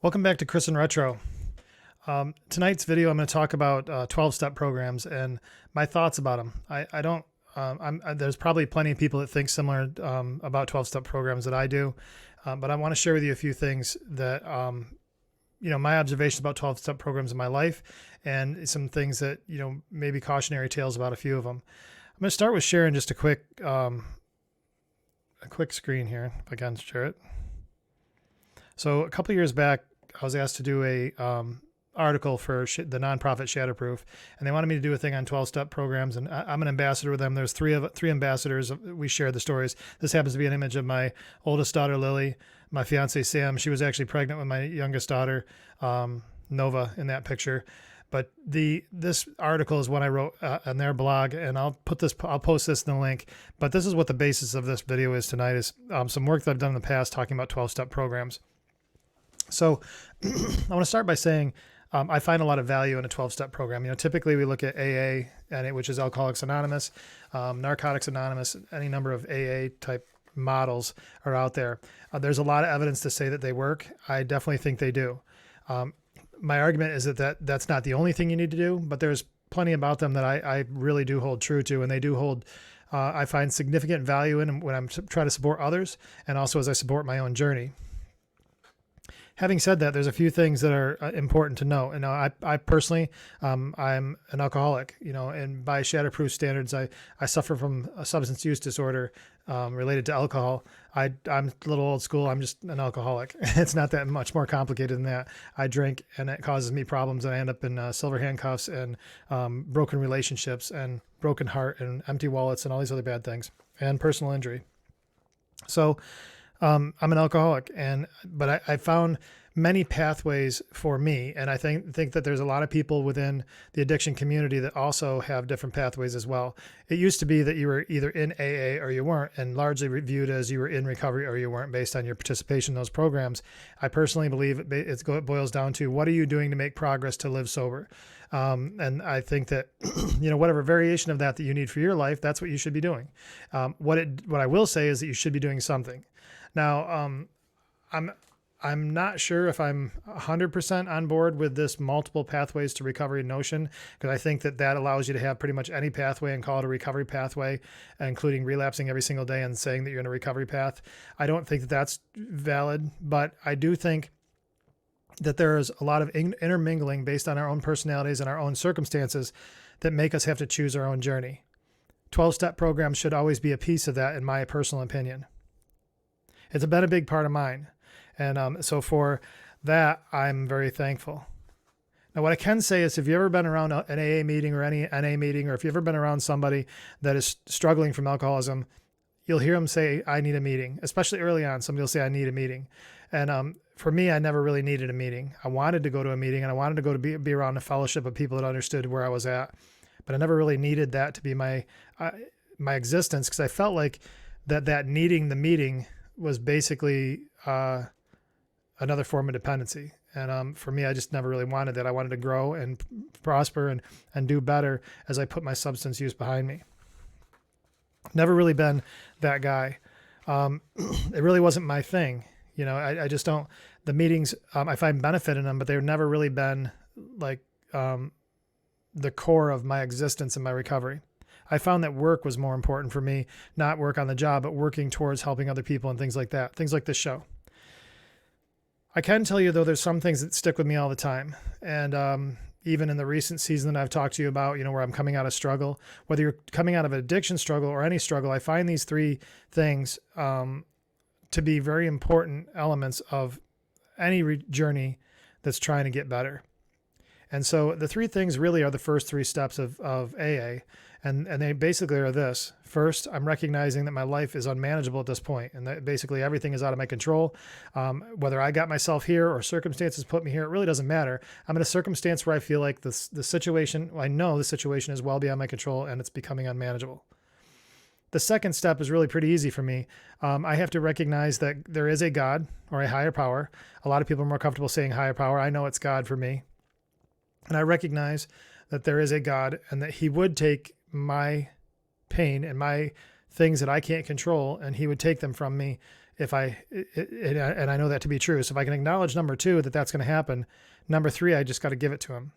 Welcome back to Chris and Retro. Tonight's video, I'm going to talk about 12-step programs and my thoughts about them. I don't. There's probably plenty of people that think similar about 12-step programs that I do, but I want to share with you a few things that my observations about 12-step programs in my life, and some things that maybe cautionary tales about a few of them. I'm going to start with sharing just a quick screen here, if I can share it. So a couple of years back, I was asked to do a article for the nonprofit Shatterproof, and they wanted me to do a thing on 12-step programs, and I'm an ambassador with them. There's three ambassadors. We share the stories. This happens to be an image of my oldest daughter, Lily, my fiance, Sam. She was actually pregnant with my youngest daughter, Nova, in that picture. But this article is what I wrote on their blog, and I'll post this in the link. But this is what the basis of this video is tonight, is some work that I've done in the past talking about 12-step programs. So I want to start by saying I find a lot of value in a 12-step program. Typically we look at AA, which is Alcoholics Anonymous, Narcotics Anonymous, any number of AA type models are out there. There's a lot of evidence to say that they work. I definitely think they do. My argument is that's not the only thing you need to do, but there's plenty about them that I really do hold true to, and they do hold, I find significant value in when I'm trying to support others, and also as I support my own journey. Having said that, there's a few things that are important to know. And I personally, I'm an alcoholic, and by Shatterproof standards, I suffer from a substance use disorder related to alcohol. I'm a little old school. I'm just an alcoholic. It's not that much more complicated than that. I drink, and it causes me problems, and I end up in silver handcuffs and broken relationships and broken heart and empty wallets and all these other bad things and personal injury. So I'm an alcoholic, but I found many pathways for me, and I think that there's a lot of people within the addiction community that also have different pathways as well. It used to be that you were either in AA or you weren't, and largely viewed as you were in recovery or you weren't based on your participation in those programs. I personally believe it boils down to, what are you doing to make progress to live sober? And I think that, whatever variation of that you need for your life, that's what you should be doing. What I will say is that you should be doing something. Now, I'm not sure if I'm 100% on board with this multiple pathways to recovery notion, because I think that allows you to have pretty much any pathway and call it a recovery pathway, including relapsing every single day and saying that you're in a recovery path. I don't think that that's valid, but I do think that there is a lot of intermingling based on our own personalities and our own circumstances that make us have to choose our own journey. 12-step programs should always be a piece of that, in my personal opinion. It's been a big part of mine. And so for that, I'm very thankful. Now, what I can say is, if you've ever been around an AA meeting or any NA meeting, or if you've ever been around somebody that is struggling from alcoholism, you'll hear them say, I need a meeting. Especially early on, somebody will say, I need a meeting. And for me, I never really needed a meeting. I wanted to go to a meeting, and I wanted to go to be around a fellowship of people that understood where I was at. But I never really needed that to be my existence, because I felt like that needing the meeting was basically another form of dependency. And for me, I just never really wanted that. I wanted to grow and prosper and do better as I put my substance use behind me. Never really been that guy. It really wasn't my thing. I just don't, the meetings, I find benefit in them, but they've never really been like the core of my existence and my recovery. I found that work was more important for me, not work on the job, but working towards helping other people and things like that, things like this show. I can tell you, though, there's some things that stick with me all the time. And even in the recent season that I've talked to you about, where I'm coming out of struggle, whether you're coming out of an addiction struggle or any struggle, I find these three things to be very important elements of any journey that's trying to get better. And so the three things really are the first three steps of AA. And they basically are this. First, I'm recognizing that my life is unmanageable at this point, and that basically everything is out of my control. Whether I got myself here or circumstances put me here, it really doesn't matter. I'm in a circumstance where I feel like the situation, I know the situation is well beyond my control, and it's becoming unmanageable. The second step is really pretty easy for me. I have to recognize that there is a God or a higher power. A lot of people are more comfortable saying higher power. I know it's God for me. And I recognize that there is a God, and that he would take my pain and my things that I can't control, and he would take them from me And I know that to be true. So if I can acknowledge number two, that that's going to happen, number three, I just got to give it to him.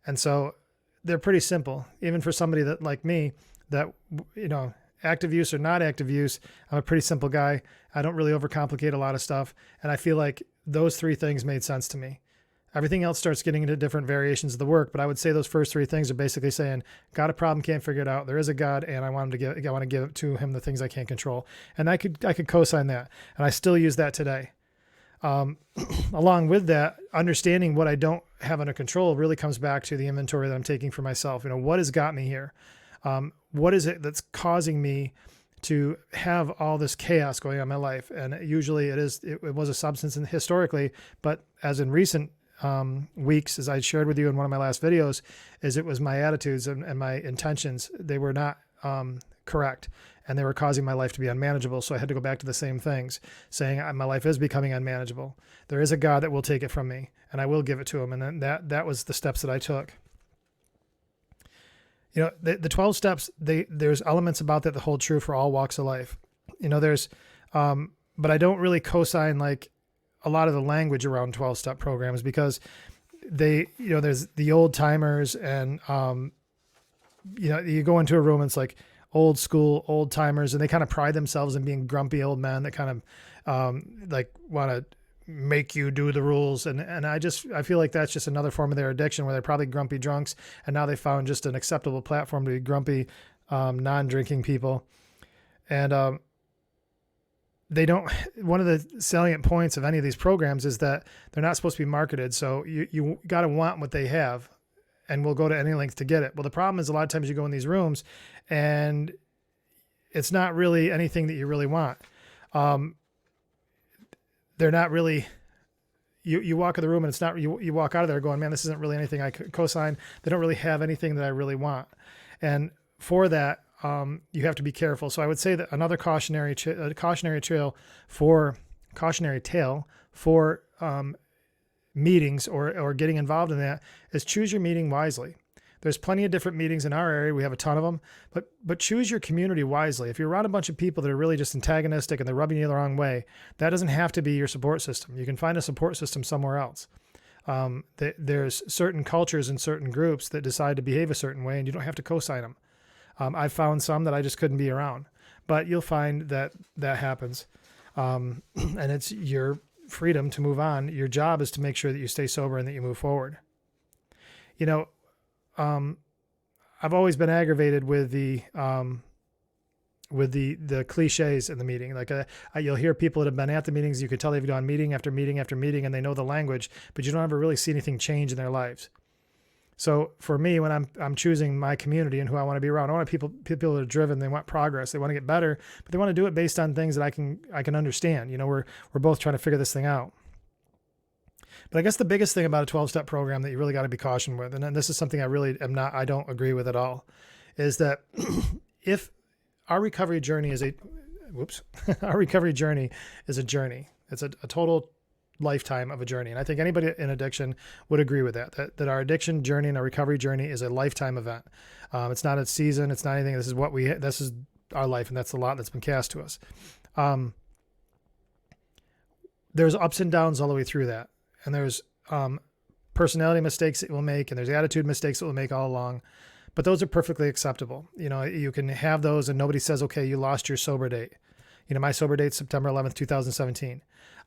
And so they're pretty simple, even for somebody that like me, that, active use or not active use, I'm a pretty simple guy. I don't really overcomplicate a lot of stuff. And I feel like those three things made sense to me. Everything else starts getting into different variations of the work, but I would say those first three things are basically saying, got a problem, can't figure it out. There is a God, and I want to give to him the things I can't control. And I could co-sign that, and I still use that today. Along with that, understanding what I don't have under control really comes back to the inventory that I'm taking for myself. What has got me here? What is it that's causing me to have all this chaos going on in my life? And usually it was a substance historically, but as in recent weeks, as I shared with you in one of my last videos, is it was my attitudes and my intentions. They were not correct, and they were causing my life to be unmanageable. So I had to go back to the same things, saying my life is becoming unmanageable. There is a God that will take it from me, and I will give it to him. And then that was the steps that I took. The 12 steps, there's elements about that hold true for all walks of life. But I don't really co-sign like a lot of the language around 12-step programs, because there's the old timers, and you go into a room and it's like old school old timers, and they kind of pride themselves in being grumpy old men that kind of like want to make you do the rules. And I feel like that's just another form of their addiction, where they're probably grumpy drunks, and now they found just an acceptable platform to be grumpy, non-drinking people. And, one of the salient points of any of these programs is that they're not supposed to be marketed. So you got to want what they have, and we'll go to any length to get it. Well, the problem is a lot of times you go in these rooms and it's not really anything that you really want. They're not really, you walk in the room and it's not, you walk out of there going, man, this isn't really anything I could co-sign. They don't really have anything that I really want. And for that, you have to be careful. So I would say that another cautionary tale for meetings or getting involved in that is choose your meeting wisely. There's plenty of different meetings in our area. We have a ton of them, but choose your community wisely. If you're around a bunch of people that are really just antagonistic and they're rubbing you the wrong way, that doesn't have to be your support system. You can find a support system somewhere else. There's certain cultures and certain groups that decide to behave a certain way, and you don't have to co-sign them. I've found some that I just couldn't be around, but you'll find that happens. And it's your freedom to move on. Your job is to make sure that you stay sober and that you move forward. I've always been aggravated with the cliches in the meeting. Like you'll hear people that have been at the meetings. You could tell they've gone meeting after meeting after meeting, and they know the language, but you don't ever really see anything change in their lives. So for me, when I'm choosing my community and who I want to be around, I want people that are driven. They want progress. They want to get better, but they want to do it based on things that I can understand. We're both trying to figure this thing out. But I guess the biggest thing about a 12-step program that you really got to be cautioned with, and this is something I don't agree with at all, is that if our recovery journey is a journey. It's a total lifetime of a journey. And I think anybody in addiction would agree with that our addiction journey and our recovery journey is a lifetime event. It's not a season. It's not anything. This is our life. And that's a lot that's been cast to us. There's ups and downs all the way through that. And there's personality mistakes that we'll make, and there's attitude mistakes that we'll make all along. But those are perfectly acceptable. You can have those and nobody says, okay, you lost your sober date. My sober date's September 11th, 2017.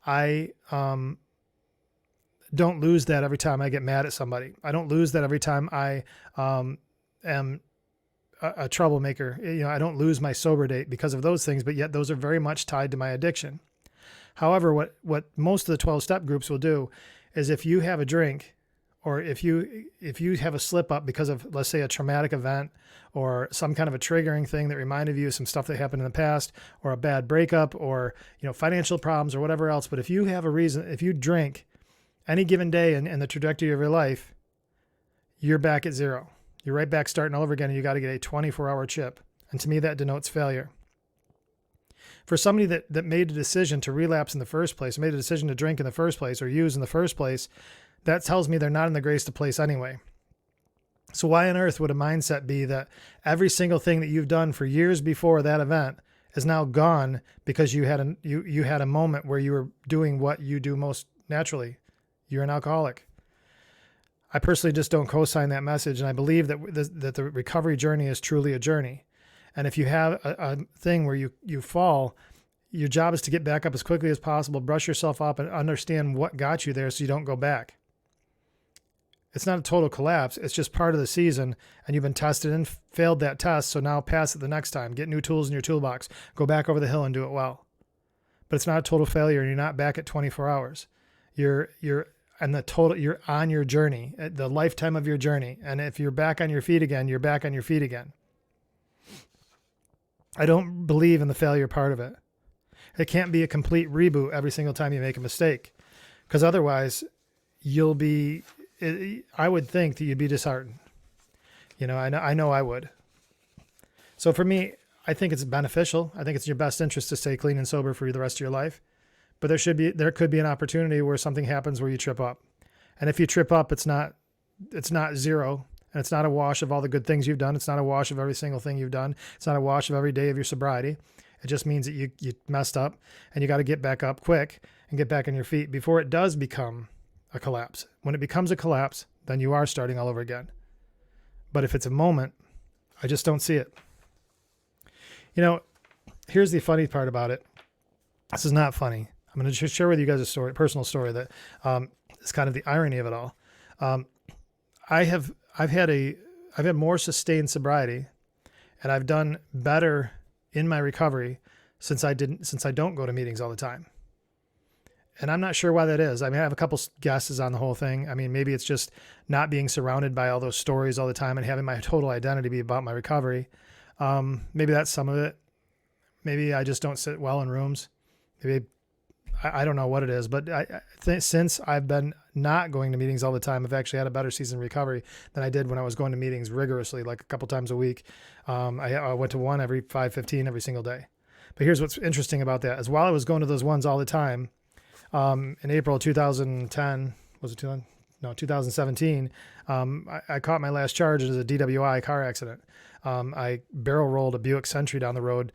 I don't lose that every time I get mad at somebody. I don't lose that every time I am a troublemaker. I don't lose my sober date because of those things, but yet those are very much tied to my addiction. However, what most of the 12-step groups will do is if you have a drink, or if you have a slip up because of, let's say, a traumatic event or some kind of a triggering thing that reminded you of some stuff that happened in the past, or a bad breakup, or financial problems or whatever else. But if you have a reason, if you drink any given day in the trajectory of your life, you're back at zero. You're right back starting all over again, and you got to get a 24-hour chip. And to me, that denotes failure. For somebody that made a decision to relapse in the first place, made a decision to drink in the first place, or use in the first place, that tells me they're not in the grace to place anyway. So why on earth would a mindset be that every single thing that you've done for years before that event is now gone because you had a moment where you were doing what you do most naturally. You're an alcoholic. I personally just don't co-sign that message, and I believe that the recovery journey is truly a journey. And if you have a thing where you fall, your job is to get back up as quickly as possible, brush yourself up, and understand what got you there so you don't go back. It's not a total collapse. It's just part of the season, and you've been tested and failed that test, so now pass it the next time. Get new tools in your toolbox. Go back over the hill and do it well. But it's not a total failure, and you're not back at 24 hours. You're on your journey, the lifetime of your journey. And if you're back on your feet again, you're back on your feet again. I don't believe in the failure part of it. It can't be a complete reboot every single time you make a mistake, because otherwise I would think that you'd be disheartened. I know I would. So for me, I think it's beneficial. I think it's in your best interest to stay clean and sober for the rest of your life. But there could be an opportunity where something happens where you trip up. And if you trip up, it's not zero. And it's not a wash of all the good things you've done. It's not a wash of every single thing you've done. It's not a wash of every day of your sobriety. It just means that you messed up, and you got to get back up quick and get back on your feet before it does become a collapse. When it becomes a collapse, then you are starting all over again. But if it's a moment, I just don't see it. Here's the funny part about it. This is not funny. I'm going to share with you guys a personal story that is kind of the irony of it all. I've had more sustained sobriety, and I've done better in my recovery since I don't go to meetings all the time. And I'm not sure why that is. I mean, I have a couple guesses on the whole thing. I mean, maybe it's just not being surrounded by all those stories all the time and having my total identity be about my recovery. Maybe that's some of it. Maybe I just don't sit well in rooms. Maybe I don't know what it is, but I think since I've been not going to meetings all the time, I've actually had a better season recovery than I did when I was going to meetings rigorously, like a couple times a week. I went to one every 5:15 every single day. But here's what's interesting about that is while I was going to those ones all the time, in April 2010, was it 2000? No, 2017, I caught my last charge as a DWI car accident. I barrel rolled a Buick Century down the road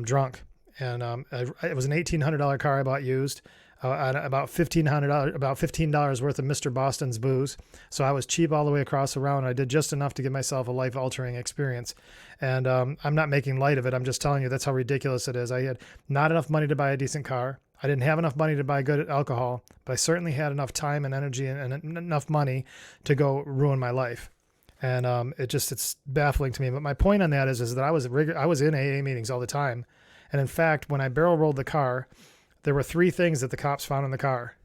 drunk. And it was an $1,800 car I bought used, at about $15 worth of Mr. Boston's booze. So I was cheap all the way across the round. I did just enough to give myself a life-altering experience. And I'm not making light of it. I'm just telling you that's how ridiculous it is. I had not enough money to buy a decent car. I didn't have enough money to buy good alcohol, but I certainly had enough time and energy and enough money to go ruin my life. And it's baffling to me. But my point on that is that I was in AA meetings all the time. And in fact, when I barrel rolled the car, there were 3 things that the cops found in the car.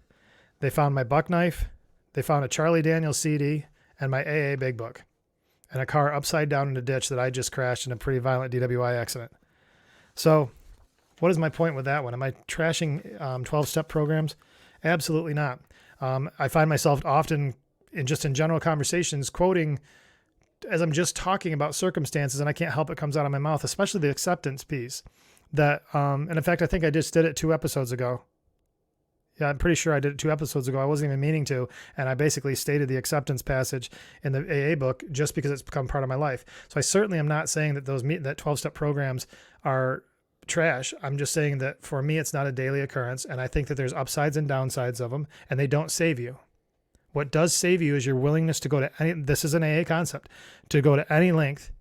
They found my buck knife, they found a Charlie Daniels CD, and my AA big book, and a car upside down in a ditch that I just crashed in a pretty violent DWI accident. So what is my point with that one? Am I trashing 12-step programs? Absolutely not. I find myself often in general conversations quoting as I'm just talking about circumstances, and I can't help it comes out of my mouth, especially the acceptance piece. That, and in fact, I think I just did it 2 episodes ago. Yeah, I'm pretty sure I did it 2 episodes ago. I wasn't even meaning to. And I basically stated the acceptance passage in the AA book just because it's become part of my life. So I certainly am not saying that that 12-step programs are trash. I'm just saying that for me, it's not a daily occurrence. And I think that there's upsides and downsides of them, and they don't save you. What does save you is your willingness to go to this is an AA concept, to go to any length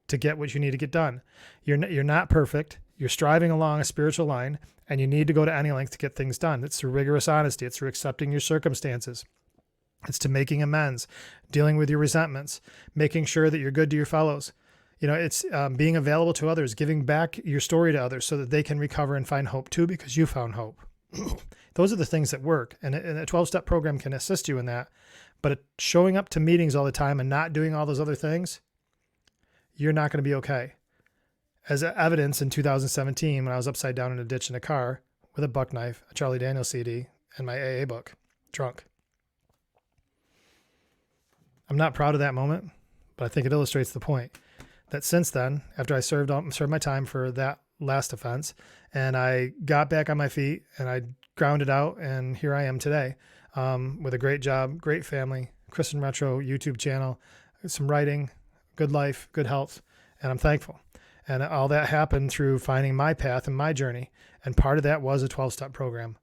to get what you need to get done. You're not perfect. You're striving along a spiritual line, and you need to go to any length to get things done. It's through rigorous honesty. It's through accepting your circumstances. It's to making amends, dealing with your resentments, making sure that you're good to your fellows. It's being available to others, giving back your story to others so that they can recover and find hope too, because you found hope. Those are the things that work. And a 12-step program can assist you in that. But showing up to meetings all the time and not doing all those other things, you're not going to be okay. As evidence in 2017, when I was upside down in a ditch in a car with a buck knife, a Charlie Daniels CD, and my AA book, drunk. I'm not proud of that moment, but I think it illustrates the point that since then, after I served my time for that last offense, and I got back on my feet and I grounded out, and here I am today with a great job, great family, Christian Retro YouTube channel, some writing, good life, good health, and I'm thankful. And all that happened through finding my path and my journey. And part of that was a 12-step program.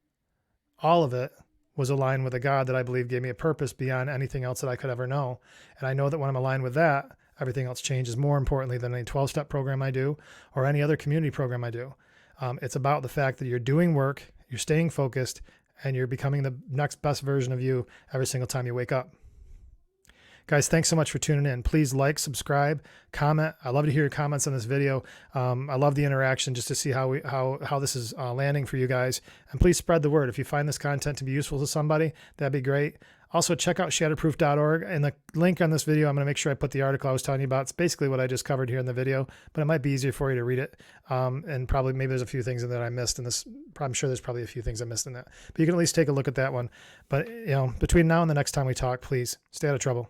All of it was aligned with a God that I believe gave me a purpose beyond anything else that I could ever know. And I know that when I'm aligned with that, everything else changes more importantly than any 12-step program I do or any other community program I do. It's about the fact that you're doing work, you're staying focused, and you're becoming the next best version of you every single time you wake up. Guys, thanks so much for tuning in. Please like, subscribe, comment. I love to hear your comments on this video. I love the interaction just to see how this is landing for you guys. And please spread the word. If you find this content to be useful to somebody, that'd be great. Also, check out shatterproof.org. And the link on this video, I'm going to make sure I put the article I was telling you about. It's basically what I just covered here in the video, but it might be easier for you to read it. And probably maybe there's a few things in that I missed in this. I'm sure there's probably a few things I missed in that. But you can at least take a look at that one. But, between now and the next time we talk, please stay out of trouble.